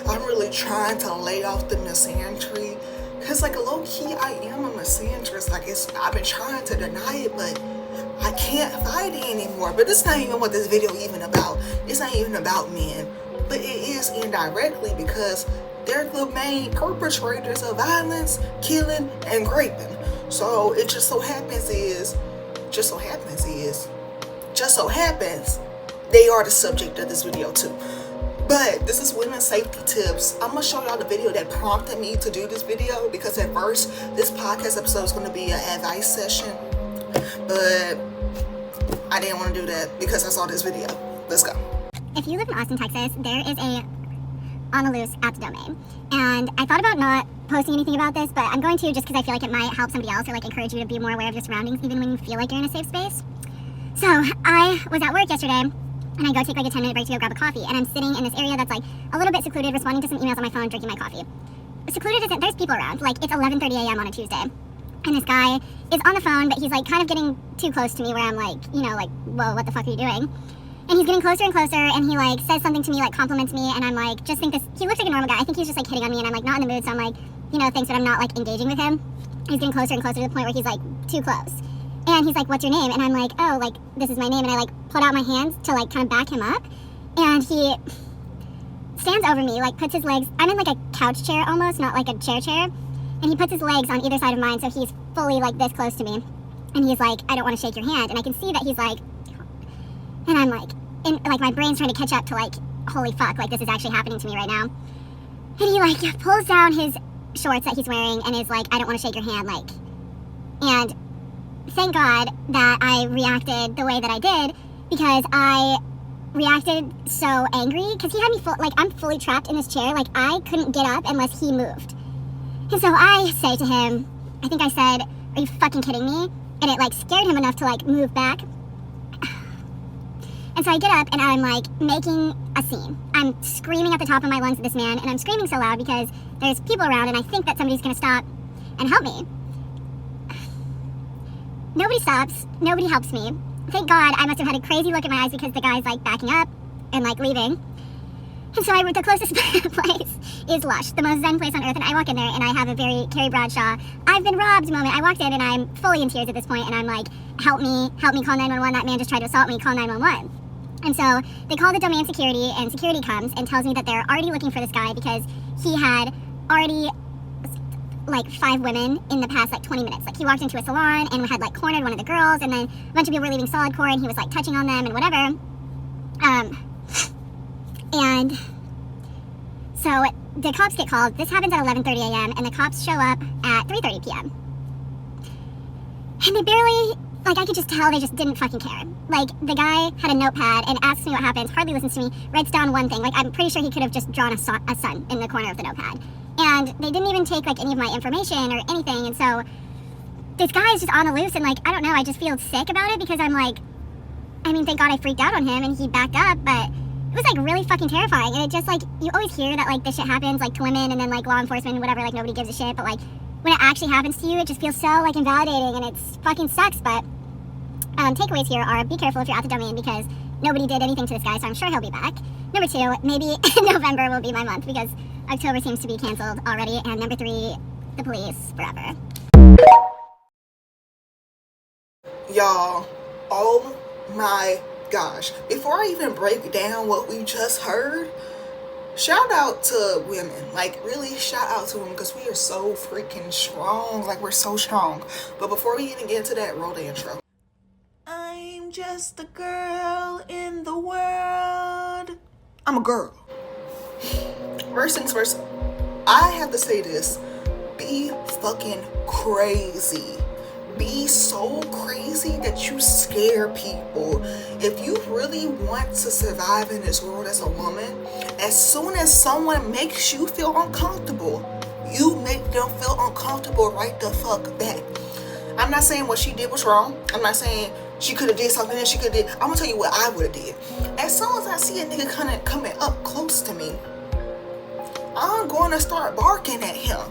I'm really trying to lay off the misandry. Because, like, low-key, I am a misandrist. Like, I've been trying to deny it, but I can't fight it anymore. But it's not even what this video even about. It's not even about men. But it is indirectly because they're the main perpetrators of violence, killing, and raping. So it just so happens they are the subject of this video too. But this is women's safety tips. I'm gonna show y'all the video that prompted me to do this video, because at first this podcast episode is gonna be an advice session, but I didn't want to do that because I saw this video. Let's go. If you live in Austin, Texas, there is a on the loose at the domain, and I thought about not posting anything about this, but I'm going to, just because I feel like it might help somebody else or like encourage you to be more aware of your surroundings, even when you feel like you're in a safe space. So I was at work yesterday, and I go take like a 10-minute break to go grab a coffee, and I'm sitting in this area that's like a little bit secluded, responding to some emails on my phone, drinking my coffee. Secluded isn't, there's people around. Like, it's 11:30 a.m. on a Tuesday, and this guy is on the phone, but he's like kind of getting too close to me, where I'm like, you know, like, whoa, what the fuck are you doing? And he's getting closer and closer, and he like says something to me, like compliments me, and I'm like, just think this, he looks like a normal guy. I think he's just like hitting on me, and I'm like not in the mood, so I'm like, you know, thanks, but I'm not like engaging with him. He's getting closer and closer to the point where he's like too close. And he's like, what's your name? And I'm like, oh, like, this is my name. And I like put out my hands to like kind of back him up. And he stands over me, like puts his legs, I'm in like a couch chair almost, not like a chair. And he puts his legs on either side of mine, so he's fully like this close to me. And he's like, I don't want to shake your hand. And I can see that he's like, and I'm like, and like my brain's trying to catch up to like, holy fuck, like this is actually happening to me right now. And he like pulls down his shorts that he's wearing and is like, I don't want to shake your hand, like, and thank God that I reacted the way that I did, because I reacted so angry, because he had me like, I'm fully trapped in this chair, like I couldn't get up unless he moved. And so I say to him, I think I said, are you fucking kidding me? And it like scared him enough to like move back. And so I get up and I'm like making a scene. I'm screaming at the top of my lungs at this man, and I'm screaming so loud because there's people around and I think that somebody's gonna stop and help me. Nobody stops, nobody helps me. Thank God I must have had a crazy look in my eyes, because the guy's like backing up and like leaving. And so the closest place is Lush, the most zen place on earth, and I walk in there and I have a very Carrie Bradshaw, I've been robbed moment. I walked in and I'm fully in tears at this point, and I'm like, help me, call 911, that man just tried to assault me, call 911. And so they call the domain security, and security comes and tells me that they're already looking for this guy because he had already like 5 women in the past like 20 minutes. Like he walked into a salon and had like cornered one of the girls, and then a bunch of people were leaving solid core and he was like touching on them and whatever. And so the cops get called. This happens at 11:30 a.m. and the cops show up at 3:30 p.m. And they barely, like I could just tell they just didn't fucking care. Like the guy had a notepad and asks me what happens, hardly listens to me, writes down one thing. Like I'm pretty sure he could have just drawn a sun in the corner of the notepad. And they didn't even take like any of my information or anything. And so this guy is just on the loose, and like, I don't know, I just feel sick about it, because I'm like, I mean, thank God I freaked out on him and he backed up, but it was like really fucking terrifying. And it just like, you always hear that like this shit happens like to women, and then like law enforcement and whatever, like nobody gives a shit, but like when it actually happens to you, it just feels so like invalidating, and it's fucking sucks. But takeaways here are, be careful if you're at the domain, because nobody did anything to this guy, so I'm sure he'll be back. Number 2, maybe November will be my month, because October seems to be canceled already. And number 3, the police forever. Y'all, oh my gosh, before I even break down what we just heard, shout out to women. Like really shout out to women, because we are so freaking strong. Like we're so strong. But before we even get into that, roll the intro. I'm just a girl in the world. I'm a girl. First things first, I have to say this. Be fucking crazy. Be so crazy that you scare people. If you really want to survive in this world as a woman, as soon as someone makes you feel uncomfortable, you make them feel uncomfortable right the fuck back. I'm not saying what she did was wrong. I'm not saying she could have did something that she could have did. I'm gonna tell you what I would have did. As soon as I see a nigga coming up close to me, I'm going to start barking at him.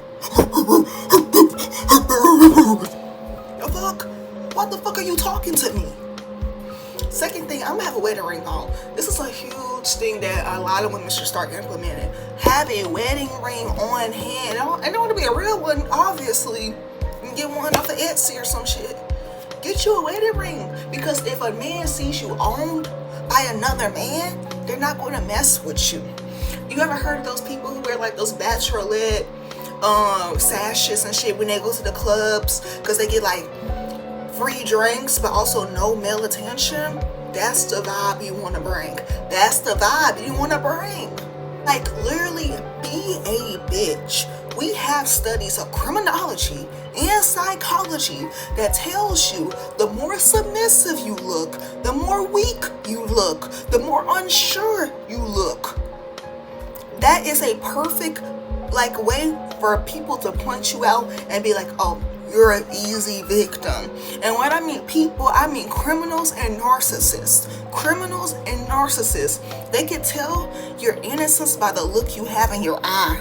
The fuck? What the fuck are you talking to me? Second thing, I'm gonna have a wedding ring on. This is a huge thing that a lot of women should start implementing. Have a wedding ring on hand. I don't want to be a real one, obviously. You can get one off of Etsy or some shit. Get you a wedding ring, because if a man sees you owned by another man, they're not going to mess with you. You ever heard of those people who wear like those bachelorette sashes and shit when they go to the clubs because they get like free drinks but also no male attention? That's the vibe you want to bring. That's the vibe you want to bring. Like, literally, be a bitch. We have studies of criminology and psychology that tells you the more submissive you look, the more weak you look, the more unsure you look. That is a perfect like way for people to point you out and be like, oh, you're an easy victim. And when I mean people, I mean criminals and narcissists. Criminals and narcissists, they can tell your innocence by the look you have in your eye.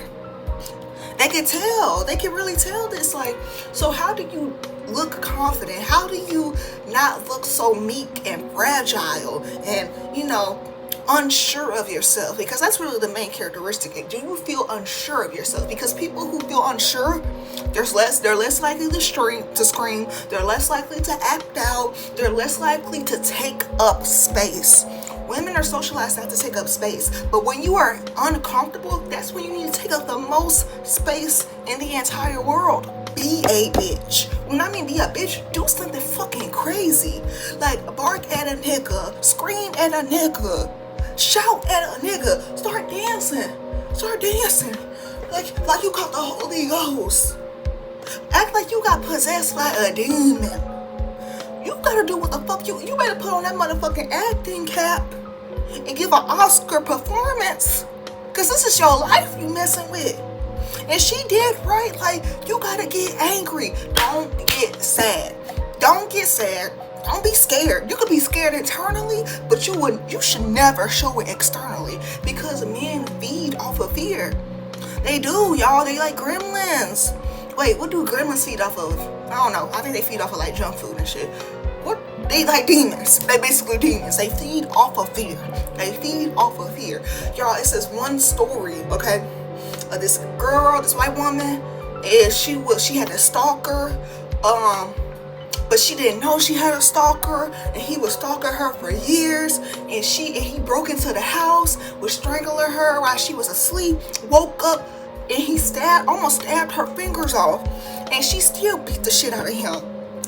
They can tell. They can really tell this. Like, so how do you look confident? How do you not look so meek and fragile and, unsure of yourself? Because that's really the main characteristic. Do you feel unsure of yourself? Because people who feel unsure, they're less likely to scream, they're less likely to act out, they're less likely to take up space. Women are socialized not to take up space, but when you are uncomfortable, that's when you need to take up the most space in the entire world. Be a bitch. When I mean be a bitch, do something fucking crazy. Like bark at a nigga, scream at a nigga, shout at a nigga, start dancing. Like you got the Holy Ghost. Act like you got possessed by a demon. You gotta do what the fuck you better put on that motherfucking acting cap and give an Oscar performance. Cause this is your life you messing with. And she did right. Like, you gotta get angry. Don't get sad. Don't get sad. Don't be scared. You could be scared internally, but you should never show it externally, because men feed off of fear. They do, y'all. They like gremlins. Wait, what do gremlins feed off of? I don't know. I think they feed off of like junk food and shit. What? They like demons. They basically demons. They feed off of fear. Y'all, it's this one story, okay? This girl, this white woman, and she had a stalker, but she didn't know she had a stalker, and he was stalking her for years, and he broke into the house, was strangling her while she was asleep, woke up, and he almost stabbed her fingers off, and she still beat the shit out of him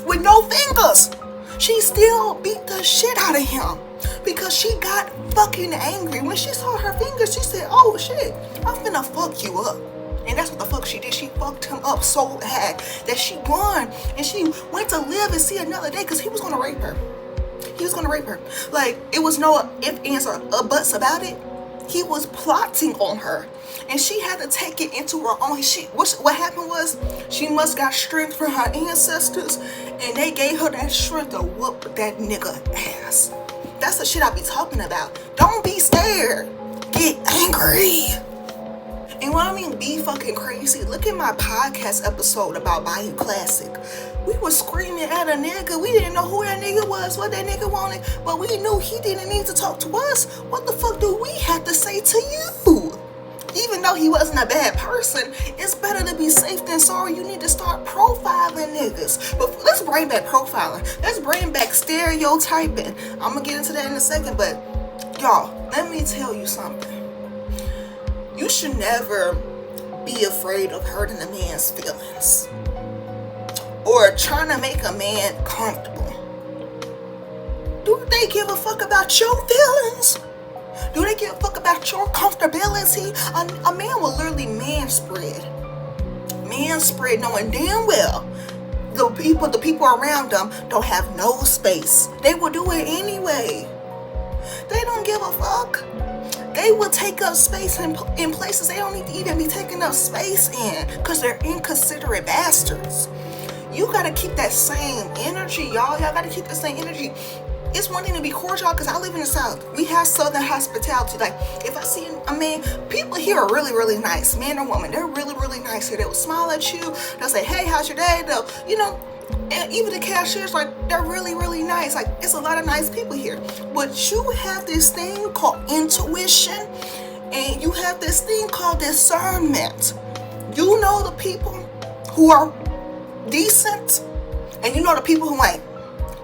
with no fingers. She still beat the shit out of him because she got fucking angry. When she saw her fingers, she said, oh shit, I'm finna fuck you up. And that's what the fuck she did. She fucked him up so bad that she won. And she went to live and see another day because he was gonna rape her. Like, it was no ifs, ands, or buts about it. He was plotting on her. And she had to take it into her own. What happened was, she must got strength from her ancestors, and they gave her that strength to whoop that nigga ass. That's the shit I be talking about. Don't be scared. Get angry. And when I mean be fucking crazy, look at my podcast episode about Bayou Classic. We was screaming at a nigga. We didn't know who that nigga was, what that nigga wanted, but we knew he didn't need to talk to us. What the fuck do we have to say to you? Even though he wasn't a bad person, it's better to be safe than sorry. You need to start profiling niggas. But let's bring back profiling. Let's bring back stereotyping. I'm going to get into that in a second. But y'all, let me tell you something. You should never be afraid of hurting a man's feelings or trying to make a man comfortable. Do they give a fuck about your feelings? Do they give a fuck about your comfortability? A man will literally manspread knowing damn well the people around them don't have no space. They will do it anyway. They don't give a fuck. They will take up space in places they don't need to even be taking up space in, because they're inconsiderate bastards. You gotta keep that same energy, y'all. Y'all gotta keep the same energy. It's one thing to be cordial, because I live in the South. We have Southern hospitality. Like, if I see a man, people here are really, really nice. Man or woman, they're really, really nice here. They will smile at you. They'll say, hey, how's your day? They'll, And even the cashiers, like, they're really, really nice. Like, it's a lot of nice people here. But you have this thing called intuition, and you have this thing called discernment. You know the people who are decent, and you know the people who ain't.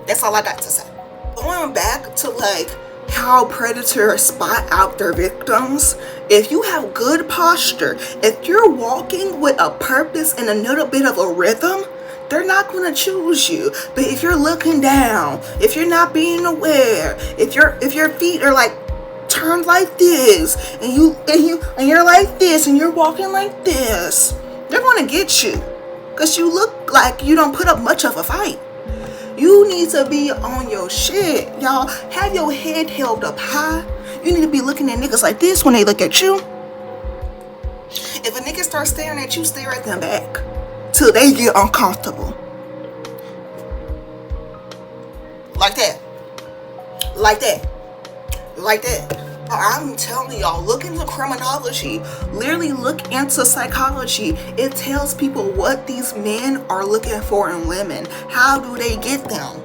That's all I got to say. Going back to, like, how predators spot out their victims, if you have good posture, if you're walking with a purpose and a little bit of a rhythm, they're not going to choose you. But if you're looking down, if you're not being aware, if your feet are like turned like this, and you're like this, and you're walking like this, they're going to get you, because you look like you don't put up much of a fight. You need to be on your shit, y'all. Have your head held up high. You need to be looking at niggas like this when they look at you. If a nigga starts staring at you, stare at them back till they get uncomfortable. Like that. Like that. Like that. I'm telling y'all, look into criminology. Literally look into psychology. It tells people what these men are looking for in women. How do they get them?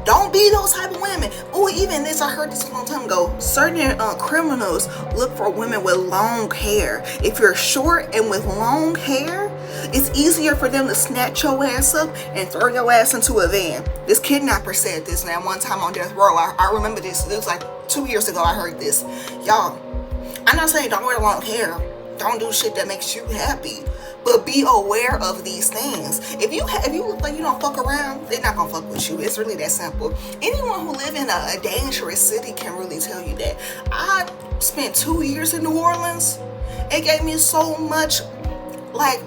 Don't be those type of women. Oh, even this, I heard this a long time ago. Certain criminals look for women with long hair. If you're short and with long hair, it's easier for them to snatch your ass up and throw your ass into a van. This kidnapper said this, man, one time on death row. I remember this. It was like 2 years ago I heard this. Y'all, I'm not saying don't wear long hair. Don't do shit that makes you happy. But be aware of these things. If you look like you don't fuck around, they're not gonna fuck with you. It's really that simple. Anyone who live in a dangerous city can really tell you that. I spent 2 years in New Orleans. It gave me so much, like,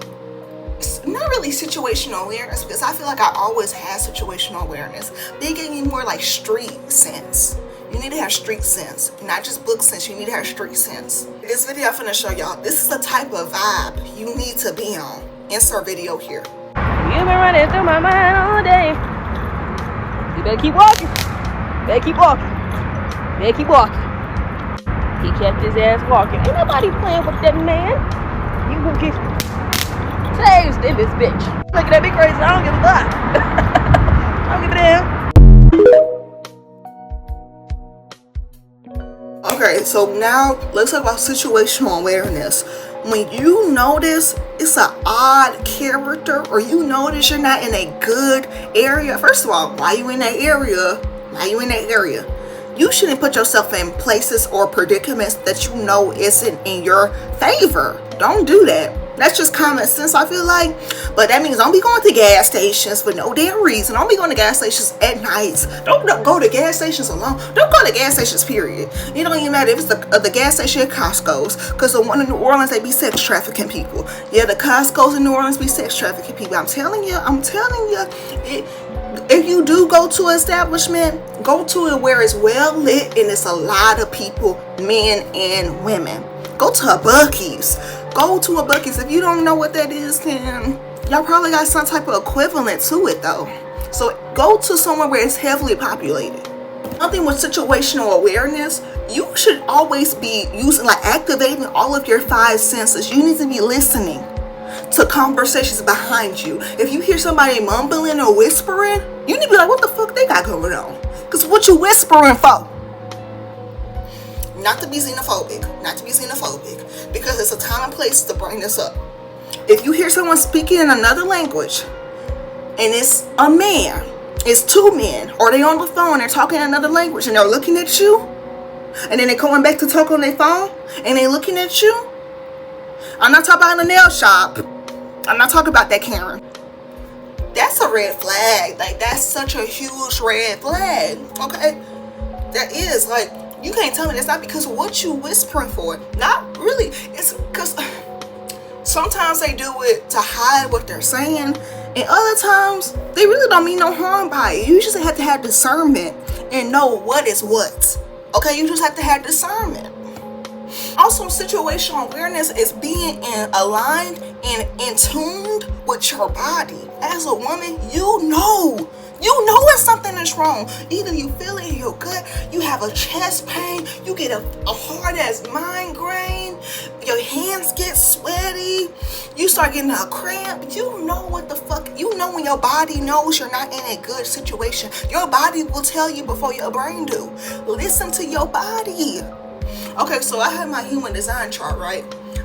not really situational awareness, because I feel like I always had situational awareness. They gave me more like street sense. You need to have street sense, not just book sense. You need to have street sense. This video I'm finna show y'all, this is the type of vibe you need to be on. Insert video here. You've been running through my mind all day. You better keep walking. Better keep walking. Better keep walking. He kept his ass walking. Ain't nobody playing with that man. You gonna get tased in this bitch. Looking at me crazy. I don't give a fuck. I don't give a damn. Okay, so now let's talk about situational awareness. When you notice it's an odd character, or you notice you're not in a good area, first of all, why you in that area? You shouldn't put yourself in places or predicaments that you know isn't in your favor. Don't do that. That's just common sense, I feel like. But that means don't be going to gas stations for no damn reason. Don't be going to gas stations at nights. Don't go to gas stations alone. Don't go to gas stations, period. It don't even matter if it's the gas station at Costco's. Because the one in New Orleans, they be sex trafficking people. Yeah, the Costco's in New Orleans be sex trafficking people. I'm telling you. If you do go to an establishment, go to it where it's well lit and it's a lot of people, men and women. Go to a Buc-ee's. Go to a Buc-ee's. If you don't know what that is, then y'all probably got some type of equivalent to it though. So go to somewhere where it's heavily populated. Something with situational awareness, you should always be using, like, activating all of your 5 senses. You need to be listening to conversations behind you. If you hear somebody mumbling or whispering, you need to be like, what the fuck they got going on? Because what you whispering for? Not to be xenophobic, because it's a time and place to bring this up. If you hear someone speaking in another language, and it's a man, it's 2 men, or they on the phone, they're talking in another language, and they're looking at you, and then they're going back to talk on their phone, and they're looking at you. I'm not talking about in a nail shop. I'm not talking about that, Karen. That's a red flag. Like, that's such a huge red flag. Okay? That is, like, you can't tell me that's not because of what you whispering for. Not really. It's because sometimes they do it to hide what they're saying, and other times they really don't mean no harm by it. You just have to have discernment and know what is what. Okay? You just have to have discernment. Also, situational awareness is being aligned and in tuned with your body. As a woman, you know You know when something is wrong. Either you feel it in your gut, you have a chest pain, you get a hard-ass migraine, your hands get sweaty, you start getting a cramp. You know what the fuck, you know when your body knows you're not in a good situation. Your body will tell you before your brain do. Listen to your body. Okay, so I have my human design chart, right?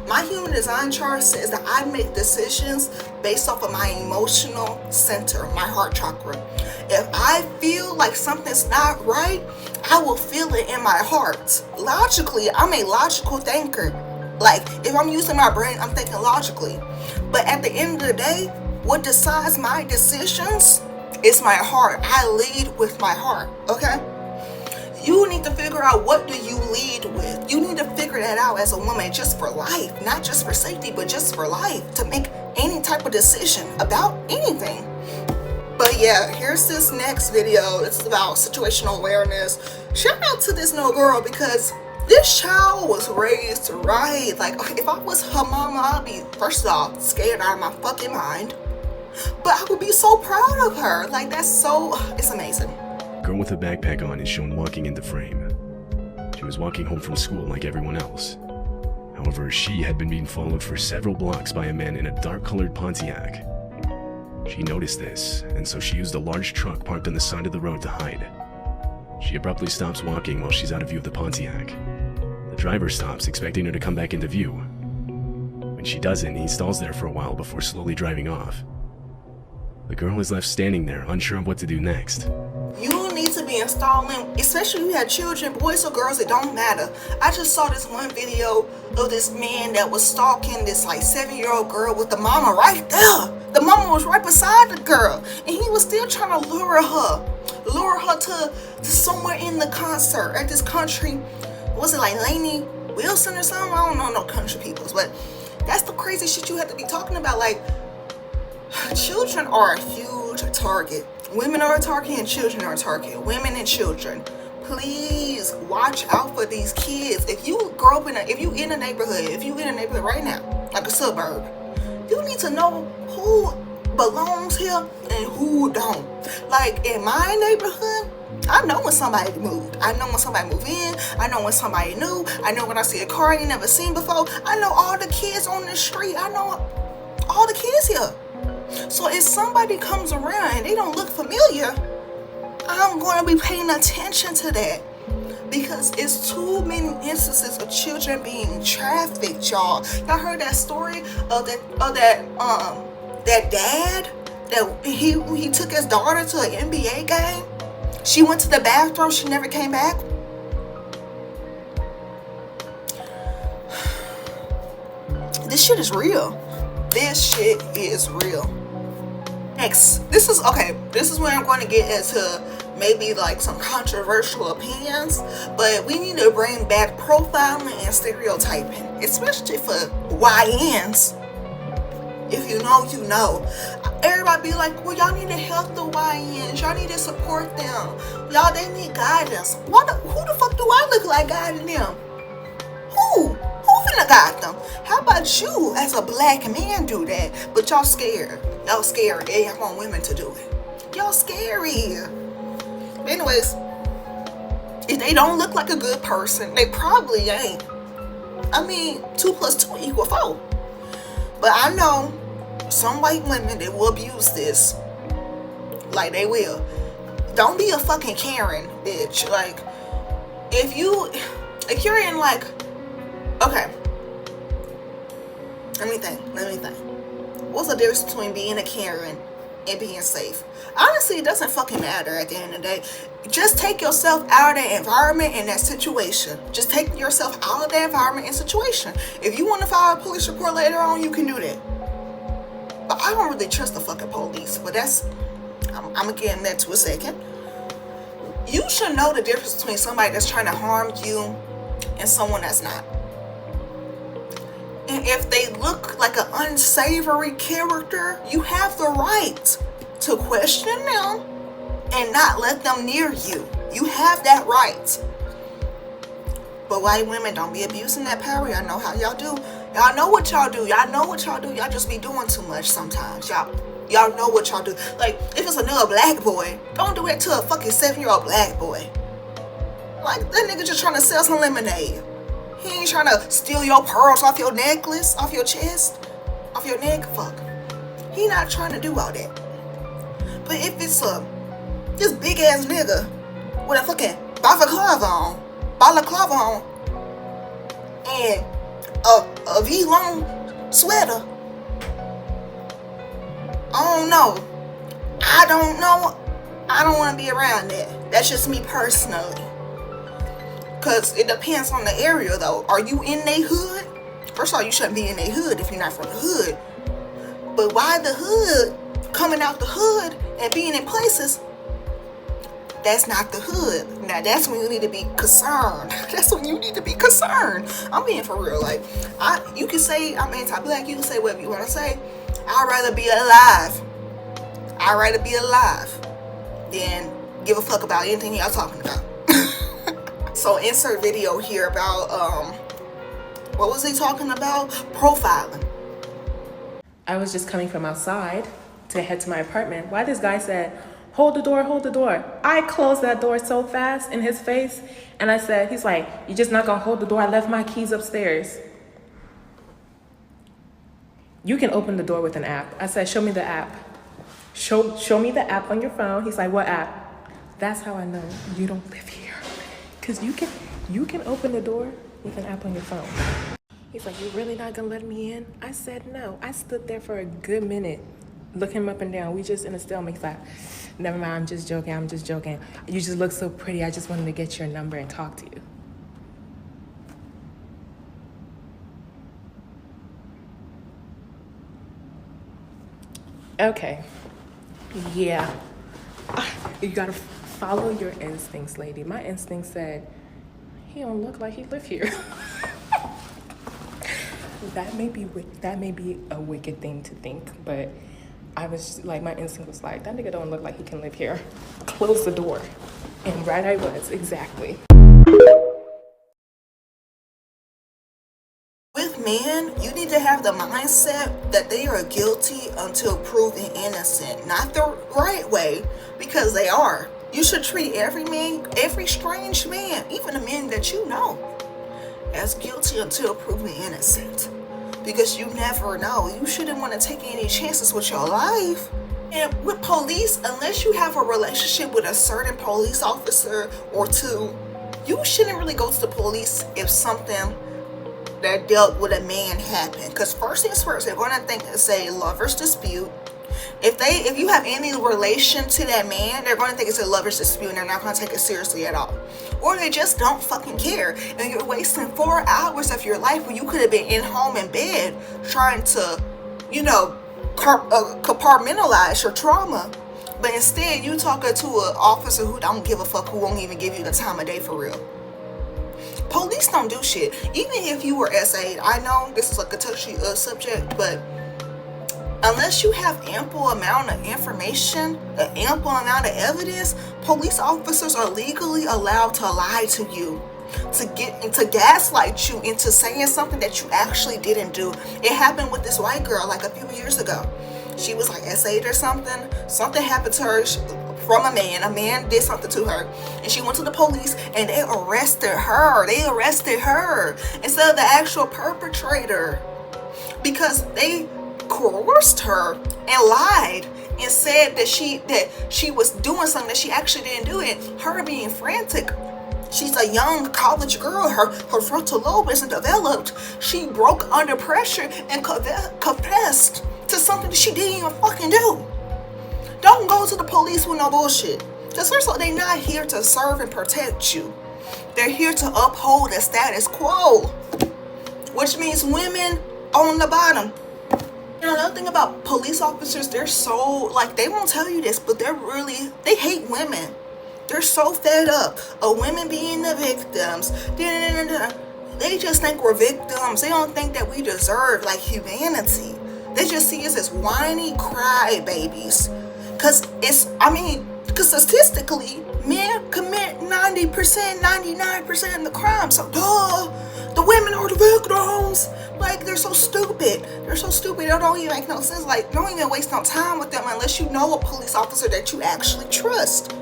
My human design chart says that I make decisions based off of my emotional center, my heart chakra. If I feel like something's not right, I will feel it in my heart. Logically, I'm a logical thinker. Like, if I'm using my brain, I'm thinking logically. But at the end of the day, what decides my decisions is my heart. I lead with my heart, okay? You need to figure out, what do you lead with? You need to figure that out as a woman, just for life, not just for safety, but just for life, to make any type of decision about anything. But yeah, here's this next video. It's about situational awareness. Shout out to this little girl, because this child was raised right. Like, if I was her mama, I'd be, first of all, scared out of my fucking mind. But I would be so proud of her. Like, that's so, it's amazing. Girl with a backpack on is shown walking into frame. She was walking home from school like everyone else. However, she had been being followed for several blocks by a man in a dark-colored Pontiac. She noticed this, and so she used a large truck parked on the side of the road to hide. She abruptly stops walking while she's out of view of the Pontiac. The driver stops, expecting her to come back into view. When she doesn't, he stalls there for a while before slowly driving off. The girl is left standing there, unsure of what to do next. You need to be installing, especially if you have children, boys or girls, it don't matter. I just saw this one video of this man that was stalking this like 7-year-old girl with the mama right there. The mama was right beside the girl, and he was still trying to lure her to somewhere in the concert at this country. Was it like Lainey Wilson or something? I don't know no country peoples, but that's the crazy shit you have to be talking about. Like, children are a huge target. Women are a target and children are a target. Women and children. Please watch out for these kids. If you grow up if you in a neighborhood right now, like a suburb, you need to know who belongs here and who don't. Like, in my neighborhood, I know when somebody moved. I know when somebody moved in. I know when somebody new. I know when I see a car you never seen before. I know all the kids on the street. I know all the kids here. So if somebody comes around and they don't look familiar, I'm going to be paying attention to that, because it's too many instances of children being trafficked, y'all. Y'all heard that story of that dad that he took his daughter to an NBA game. She went to the bathroom, she never came back. This shit is real. This shit is real. Next, this is where I'm going to get into maybe like some controversial opinions, but we need to bring back profiling and stereotyping, especially for YNs. If you know, you know. Everybody be like, well, y'all need to help the YNs. Y'all need to support them. Y'all, they need guidance. Who the fuck do I look like guiding them? Who finna guide them? How about you as a black man do that? But y'all scared. Y'all scared. Yeah, y'all want women to do it. Y'all scary. But anyways, if they don't look like a good person, they probably ain't. I mean, 2 + 2 = 4. But I know some white women that will abuse this. Like, they will. Don't be a fucking Karen, bitch. Like, if you're in like, okay, let me think. What's the difference between being a Karen and being safe? Honestly, it doesn't fucking matter at the end of the day. Just take yourself out of the environment and that situation. Just take yourself out of the environment and situation. If you want to file a police report later on, you can do that. But I don't really trust the fucking police. But I'm gonna get in that to a second. You should know the difference between somebody that's trying to harm you and someone that's not. And if they look like an unsavory character, you have the right to question them and not let them near you. You have that right. But white women, don't be abusing that power. Y'all know how y'all do. Y'all know what y'all do. Y'all just be doing too much sometimes. Y'all Y'all know what y'all do. Like, if it's another black boy, don't do it to a fucking 7-year-old black boy. Like, that nigga just trying to sell some lemonade. He ain't trying to steal your pearls off your necklace, off your chest, off your neck. Fuck. He not trying to do all that. But if it's this big ass nigga with a fucking balaclava on, and a V-long sweater, I don't know. I don't want to be around that. That's just me personally. Because it depends on the area, though. Are you in they hood? First of all, you shouldn't be in they hood if you're not from the hood. But why the hood, coming out the hood and being in places, that's not the hood. Now, that's when you need to be concerned. That's when you need to be concerned. I'm being for real. Like, you can say I'm anti-black. You can say whatever you want to say. I'd rather be alive. I'd rather be alive than give a fuck about anything y'all talking about. So insert video here about, what was he talking about? Profiling. I was just coming from outside to head to my apartment. Why this guy said, hold the door, hold the door. I closed that door so fast in his face. And I said, he's like, you just not gonna hold the door? I left my keys upstairs. You can open the door with an app. I said, show me the app. Show me the app on your phone. He's like, what app? That's how I know you don't live here. Because you can open the door with an app on your phone. He's like, you're really not gonna let me in? I said no. I stood there for a good minute, looking him up and down. We just in a stalemate. He's like, never mind, I'm just joking. You just look so pretty. I just wanted to get your number and talk to you. Okay. Yeah. You gotta follow your instincts, lady. My instinct said, he don't look like he live here. That may be a wicked thing to think, but I was like, my instinct was like, that nigga don't look like he can live here. Close the door. And right I was, exactly. With men, you need to have the mindset that they are guilty until proven innocent. Not the right way, because they are. You should treat every man, every strange man, even the men that you know, as guilty until proven innocent. Because you never know. You shouldn't want to take any chances with your life. And with police, unless you have a relationship with a certain police officer or two, you shouldn't really go to the police if something that dealt with a man happened. Because first things first, they're going to think it's a lover's dispute. If you have any relation to that man, they're going to think it's a lover's dispute and they're not going to take it seriously at all. Or they just don't fucking care. And you're wasting 4 hours of your life when you could have been in home in bed trying to, compartmentalize your trauma. But instead, you talking to an officer who don't give a fuck, who won't even give you the time of day for real. Police don't do shit. Even if you were SA'd, I know this is like a touchy subject, but unless you have ample amount of information, an ample amount of evidence, police officers are legally allowed to lie to you, to gaslight you into saying something that you actually didn't do. It happened with this white girl like a few years ago. She was like SA'd or something. Something happened to her from a man. A man did something to her, and she went to the police, and they arrested her. Instead of the actual perpetrator, because they coerced her and lied and said that she was doing something that she actually didn't do. It. Her being frantic. She's a young college girl. Her frontal lobe isn't developed. She broke under pressure and confessed to something that she didn't even fucking do. Don't go to the police with no bullshit. Because first of all, they're not here to serve and protect you. They're here to uphold the status quo, which means women on the bottom. Another thing about police officers, they're so, they won't tell you this, but they hate women. They're so fed up of women being the victims. They just think we're victims. They don't think that we deserve, humanity. They just see us as whiny cry babies. Because statistically, men commit 90%, 99% of the crime. So, the women are the victims. Like, they're so stupid. They're so stupid. It don't even make no sense. Like, don't even waste no time with them unless you know a police officer that you actually trust.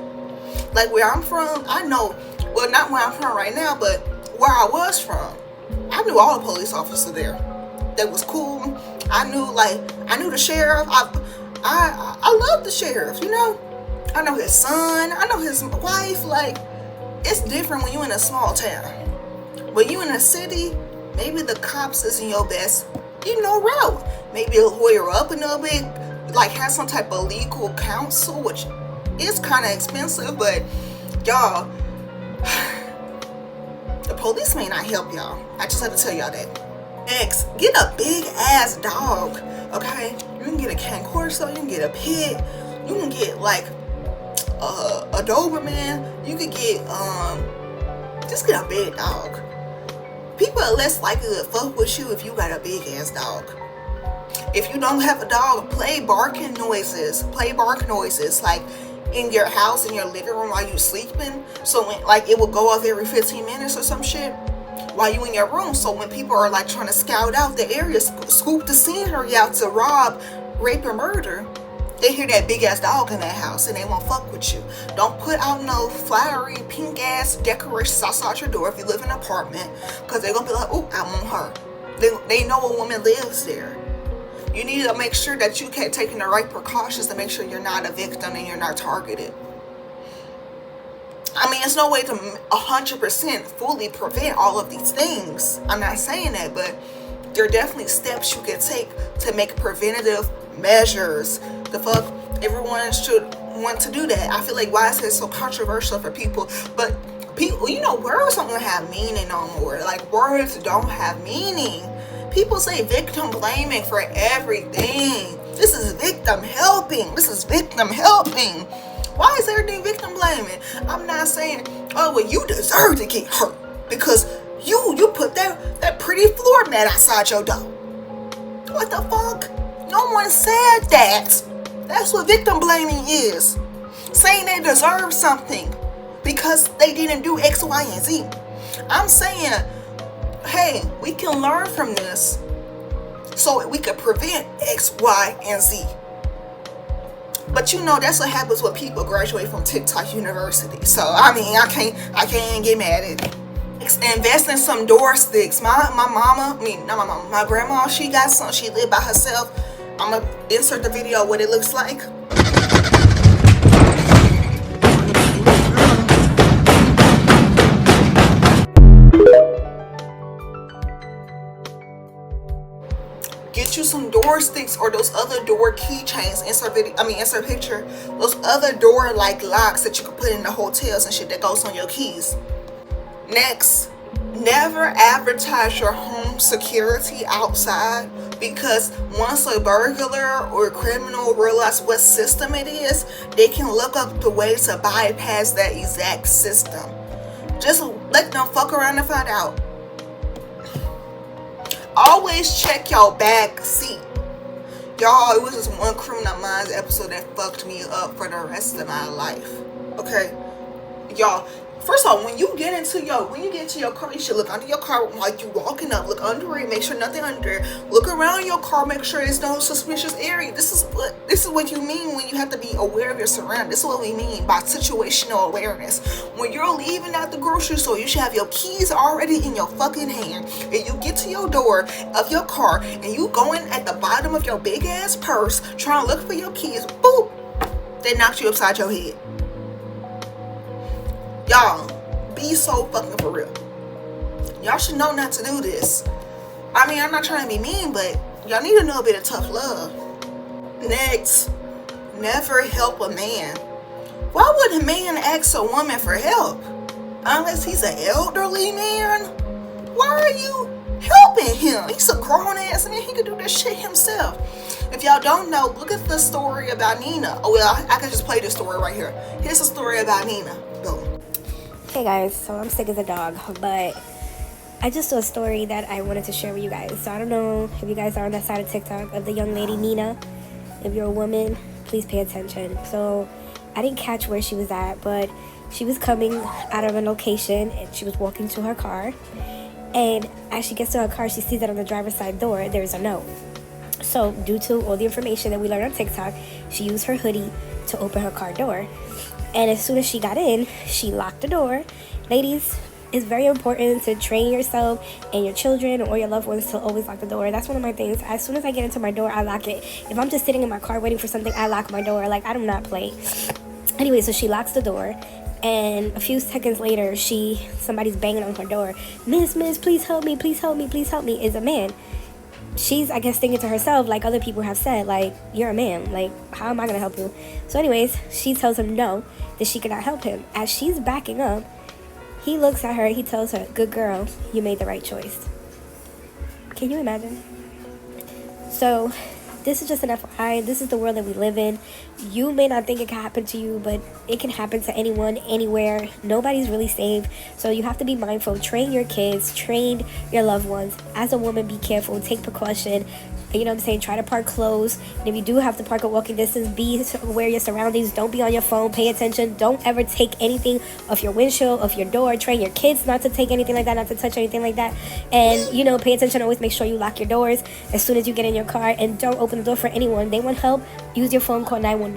Like, where I'm from, I know, well, not where I'm from right now, but where I was from, I knew all the police officers there. That was cool. I knew the sheriff. I love the sheriff, you know. I know his son. I know his wife. Like, it's different when you in a small town. When you in a city, maybe the cops isn't your best, route. Maybe a lawyer up a little bit, like have some type of legal counsel, which is kind of expensive, but y'all, the police may not help y'all. I just have to tell y'all that. Next, get a big ass dog, okay? You can get a Cane Corso, you can get a pit, you can get like a Doberman, you could get just get a big dog. People are less likely to fuck with you if you got a big ass dog. If you don't have a dog, play bark noises like in your house, in your living room while you sleeping. So when, like, it will go off every 15 minutes or some shit while you in your room. So when people are like trying to scout out the area, scoop the scenery out to rob, rape, or murder, they hear that big ass dog in that house and they won't fuck with you. Don't put out no flowery pink ass decorations outside your door if you live in an apartment, because they're gonna be like, oh, I want her. They know a woman lives there. You need to make sure that you keep taking the right precautions to make sure you're not a victim and you're not targeted. I mean, it's no way to 100% fully prevent all of these things. I'm not saying that, but there are definitely steps you can take to make preventative measures. The fuck, everyone should want to do that. I feel like, why is it so controversial for people? But people, words don't have meaning no more. Like, words don't have meaning. People say victim blaming for everything. This is victim helping. This is victim helping. Why is everything victim blaming? I'm not saying, oh, well, you deserve to get hurt because you put that pretty floor mat outside your door. What the fuck? No one said that. That's what victim blaming is. Saying they deserve something because they didn't do X, Y, and Z. I'm saying, hey, we can learn from this so we can prevent X, Y, and Z. But that's what happens when people graduate from TikTok University. So I mean, I can't get mad at it. Invest in some door sticks. My grandma, she got some. She lived by herself. I'm gonna insert the video of what it looks like. Get you some door sticks or those other door keychains. Insert picture. Those other door like locks that you can put in the hotels and shit that goes on your keys. Next, never advertise your home security outside, because once a burglar or a criminal realize what system it is, they can look up the way to bypass that exact system. Just let them fuck around and find out. Always check your back seat. Y'all, it was just one Criminal Minds episode that fucked me up for the rest of my life. Okay? Y'all, first of all, when you get into your car, you should look under your car while you walking up. Look under it, make sure nothing under it. Look around your car, make sure there's no suspicious area. This is what you mean when you have to be aware of your surroundings. This is what we mean by situational awareness. When you're leaving out the grocery store, you should have your keys already in your fucking hand. And you get to your door of your car and you going at the bottom of your big ass purse trying to look for your keys. Boop! They knocked you upside your head. Y'all, be so fucking for real. Y'all should know not to do this. I mean, I'm not trying to be mean, but y'all need a little bit of tough love. Next, never help a man. Why would a man ask a woman for help? Unless he's an elderly man? Why are you helping him? He's a grown ass man. He could do this shit himself. If y'all don't know, look at the story about Nina. Oh, well, I can just play this story right here. Here's a story about Nina. Boom. Hey guys, so I'm sick as a dog, but I just saw a story that I wanted to share with you guys. So I don't know if you guys are on that side of TikTok of the young lady Nina. If you're a woman, please pay attention. So I didn't catch where she was at, but she was coming out of a location and she was walking to her car. And as she gets to her car, she sees that on the driver's side door, there's a note. So due to all the information that we learned on TikTok, she used her hoodie to open her car door. And as soon as she got in, she locked the door. Ladies, it's very important to train yourself and your children or your loved ones to always lock the door. That's one of my things. As soon as I get into my door, I lock it. If I'm just sitting in my car waiting for something, I lock my door. Like, I do not play. Anyway, so she locks the door. And a few seconds later, somebody's banging on her door. Miss, please help me, please help me, please help me. Is a man. She's, I guess, thinking to herself, like other people have said, like, you're a man. Like, how am I going to help you? So anyways, she tells him no, that she cannot help him. As she's backing up, he looks at her, he tells her, good girl, you made the right choice. Can you imagine? So this is just an FYI. This is the world that we live in. You may not think it can happen to you, but it can happen to anyone, anywhere. Nobody's really safe. So you have to be mindful. Train your kids. Train your loved ones. As a woman, be careful. Take precaution. You know what I'm saying? Try to park close. And if you do have to park a walking distance, be aware of your surroundings. Don't be on your phone. Pay attention. Don't ever take anything off your windshield, off your door. Train your kids not to take anything like that, not to touch anything like that. And, you know, pay attention. Always make sure you lock your doors as soon as you get in your car. And don't open the door for anyone. They want help. Use your phone. Call 911.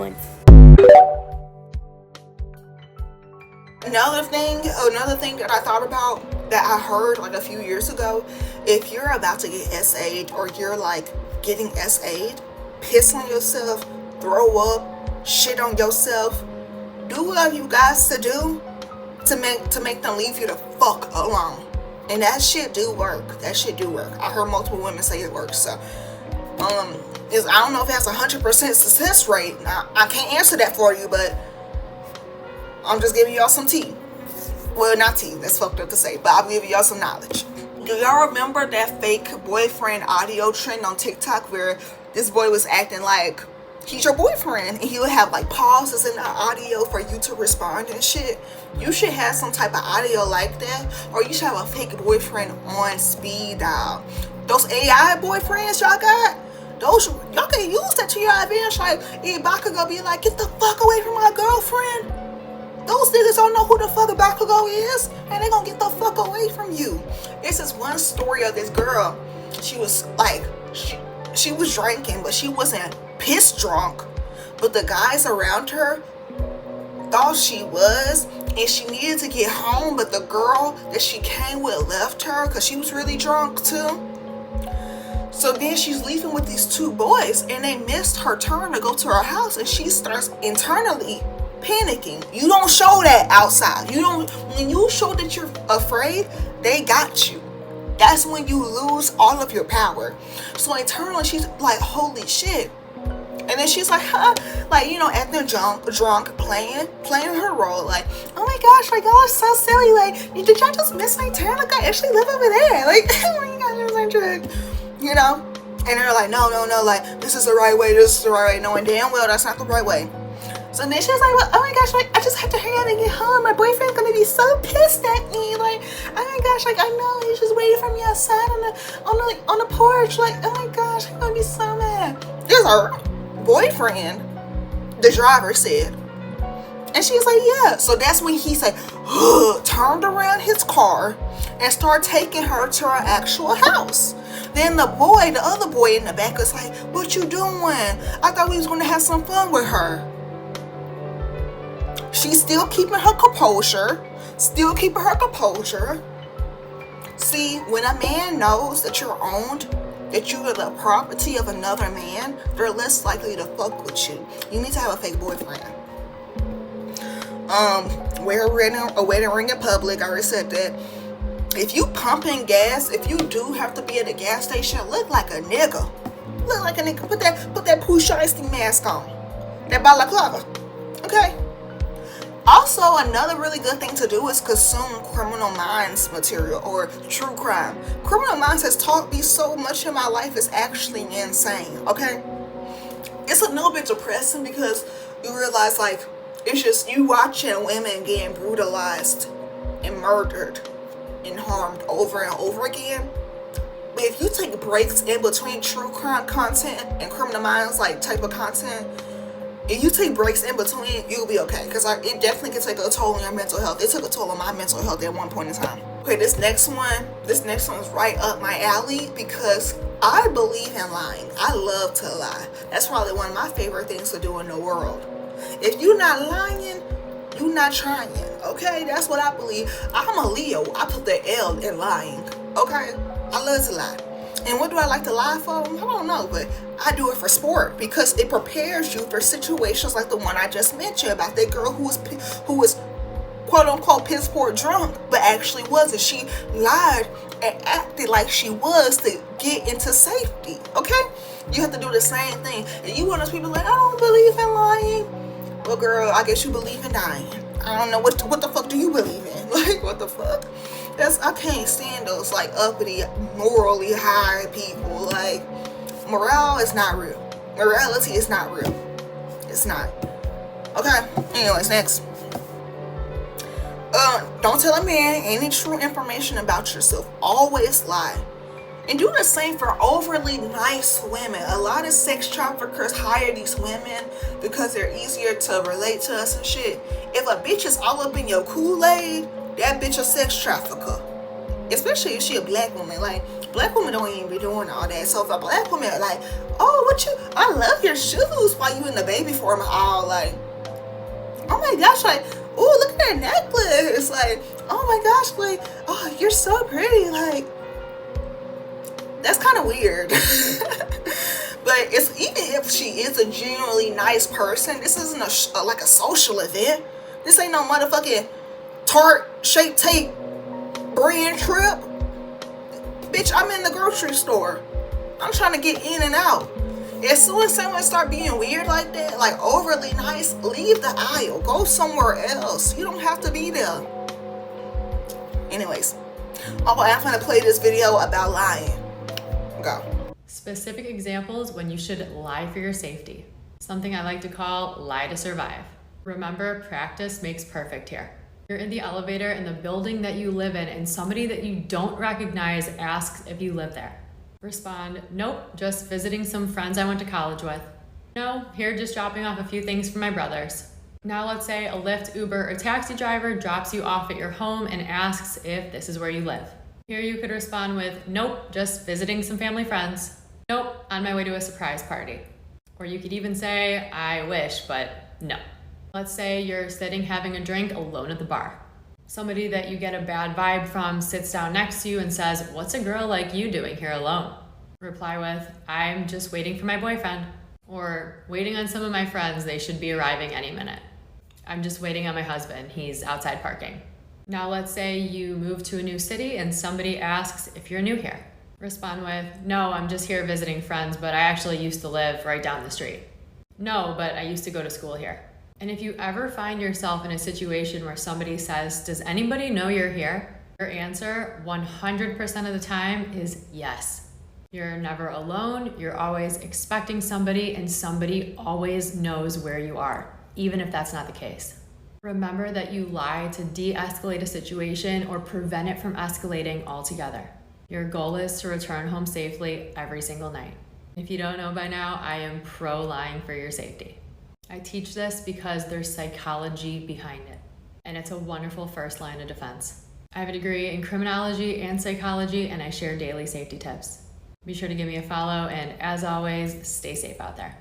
Another thing that I thought about that I heard like a few years ago, if you're about to get SA'd or you're like getting SA'd, piss on yourself, throw up, shit on yourself, do whatever you guys to do to make them leave you the fuck alone. And that shit do work. That shit do work. I heard multiple women say it works. So I don't know if it has 100% success rate. I can't answer that for you, but I'm just giving y'all some tea. Well, not tea, that's fucked up to say, but I'm giving y'all some knowledge. Do y'all remember that fake boyfriend audio trend on TikTok where this boy was acting like he's your boyfriend and he would have like pauses in the audio for you to respond and shit? You should have some type of audio like that, or you should have a fake boyfriend on speed dial. Those AI boyfriends y'all got, y'all can use that to your advantage. Like, Ibaka gonna be like, get the fuck away from my girlfriend. Those niggas don't know who the fuck Bakugo is, and they gonna get the fuck away from you. It's this one story of this girl. She was like, she was drinking, but she wasn't piss drunk. But the guys around her thought she was, and she needed to get home. But the girl that she came with left her because she was really drunk too. So then she's leaving with these two boys, and they missed her turn to go to her house, and she starts internally panicking. You don't show that outside. When you show that you're afraid, they got you. That's when you lose all of your power. So internally she's like, holy shit. And then she's like, like, you know, acting drunk, playing her role, like, oh my gosh, like, y'all are so silly, like, did y'all just miss my turn? Like, I actually live over there, like, oh my gosh, it was like drunk, you know. And they're like, no, like, this is the right way, knowing damn well that's not the right way. So then she was like, well, oh my gosh, like, I just have to hurry up and get home. My boyfriend's gonna be so pissed at me. Like, oh my gosh, like, I know he's just waiting for me outside on the porch. Like, oh my gosh, I'm gonna be so mad. There's her boyfriend, the driver said. And she's like, yeah. So that's when he said, turned around his car and started taking her to her actual house. Then the other boy in the back was like, what you doing? I thought we was gonna have some fun with her. She's still keeping her composure. See, when a man knows that you're owned, that you are the property of another man, they're less likely to fuck with you. You need to have a fake boyfriend. Wear a wedding ring in public. I already said that. If you pumping gas, if you do have to be at a gas station, look like a nigga. Put that Pooh Shiesty mask on. That balaclava. Okay? Also, another really good thing to do is consume Criminal Minds material or true crime. Criminal Minds has taught me so much in my life, it's actually insane, okay? It's a little bit depressing because you realize, like, it's just you watching women getting brutalized and murdered and harmed over and over again. But if you take breaks in between true crime content and Criminal Minds, like, type of content, if you take breaks in between, you'll be okay. Because it definitely can take a toll on your mental health. It took a toll on my mental health at one point in time. Okay, this next one is right up my alley because I believe in lying. I love to lie. That's probably one of my favorite things to do in the world. If you're not lying, you're not trying. Okay, that's what I believe. I'm a Leo. I put the L in lying. Okay, I love to lie. And what do I like to lie for? I don't know, but I do it for sport because it prepares you for situations like the one I just mentioned about that girl who was quote unquote piss poor drunk, but actually wasn't. She lied and acted like she was to get into safety. Okay, you have to do the same thing. And you want those people like, I don't believe in lying. Well, girl, I guess you believe in dying. I don't know what the fuck do you believe in? Like, what the fuck? I can't stand those like uppity, morally high people. Like, morale is not real. Morality is not real. It's not. Okay. Anyways, next. Don't tell a man any true information about yourself. Always lie. And do the same for overly nice women. A lot of sex traffickers hire these women because they're easier to relate to us and shit. If a bitch is all up in your Kool-Aid, that bitch a sex trafficker. Especially if she a black woman. Like, black women don't even be doing all that. So if a black woman like, oh, I love your shoes while you in the baby form all like, oh my gosh, like, oh, look at that necklace. Like, oh my gosh, like, oh, you're so pretty. Like, that's kind of weird. But it's even if she is a genuinely nice person, this isn't like a social event. This ain't no motherfucking Tarte Shape Tape brand trip. Bitch, I'm in the grocery store. I'm trying to get in and out. As soon as someone start being weird like that, like overly nice, leave the aisle. Go somewhere else. You don't have to be there. Anyways, I'm gonna play this video about lying. Go. Specific examples when you should lie for your safety. Something I like to call lie to survive. Remember, practice makes perfect here. You're in the elevator in the building that you live in and somebody that you don't recognize asks if you live there. Respond, nope, just visiting some friends I went to college with. No, here just dropping off a few things for my brothers. Now let's say a Lyft, Uber, or taxi driver drops you off at your home and asks if this is where you live. Here you could respond with, nope, just visiting some family friends. Nope, on my way to a surprise party. Or you could even say, I wish, but no. Let's say you're sitting having a drink alone at the bar. Somebody that you get a bad vibe from sits down next to you and says, what's a girl like you doing here alone? Reply with, I'm just waiting for my boyfriend. Or waiting on some of my friends, they should be arriving any minute. I'm just waiting on my husband, he's outside parking. Now let's say you move to a new city and somebody asks if you're new here. Respond with, no, I'm just here visiting friends, but I actually used to live right down the street. No, but I used to go to school here. And if you ever find yourself in a situation where somebody says, does anybody know you're here? Your answer 100% of the time is yes. You're never alone, you're always expecting somebody, and somebody always knows where you are, even if that's not the case. Remember that you lie to de-escalate a situation or prevent it from escalating altogether. Your goal is to return home safely every single night. If you don't know by now, I am pro lying for your safety. I teach this because there's psychology behind it, and it's a wonderful first line of defense. I have a degree in criminology and psychology, and I share daily safety tips. Be sure to give me a follow, and as always, stay safe out there.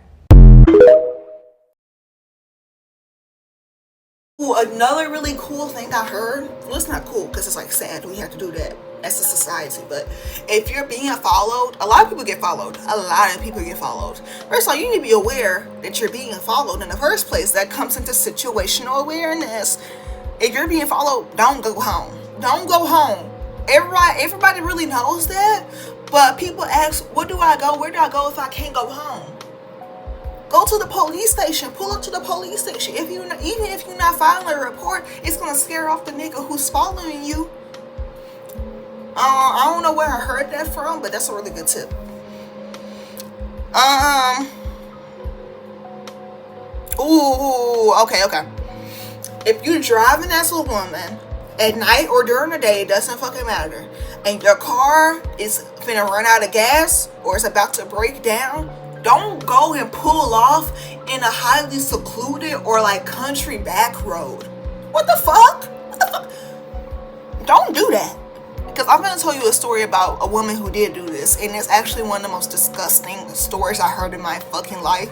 Ooh, another really cool thing I heard, well, it's not cool because it's like sad we have to do that as a society, but if you're being followed, a lot of people get followed. A lot of people get followed. First of all, you need to be aware that you're being followed in the first place. That comes into situational awareness. If you're being followed, don't go home. Don't go home. Everybody really knows that, but people ask, where do I go? Where do I go if I can't go home? Go to the police station. Pull up to the police station. Even if you're not filing a report, it's gonna scare off the nigga who's following you. I don't know where I heard that from, but that's a really good tip. Okay. If you're driving as a woman at night or during the day, it doesn't fucking matter, and your car is finna run out of gas or it's about to break down, don't go and pull off in a highly secluded or like country back road. What the fuck? Don't do that. Because I'm going to tell you a story about a woman who did do this, and it's actually one of the most disgusting stories I heard in my fucking life,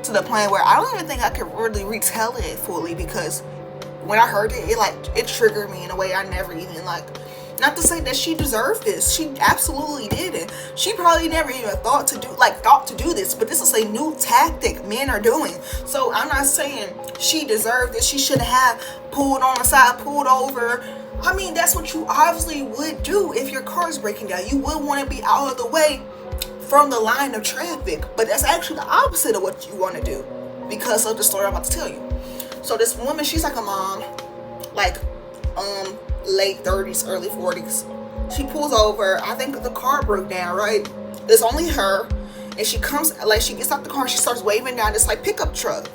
to the point where I don't even think I could really retell it fully, because when I heard it, it triggered me in a way I never even, not to say that she deserved this. She absolutely didn't. She probably never even thought to do this, but this is a new tactic men are doing. So I'm not saying she deserved it. She should have pulled on the side, pulled over. I mean, that's what you obviously would do if your car is breaking down. You would want to be out of the way from the line of traffic, but that's actually the opposite of what you want to do because of the story I'm about to tell you. So this woman, she's like a mom, late 30s, early 40s. She pulls over. I think the car broke down, right? It's only her, and she comes, she gets out the car and she starts waving down this pickup truck.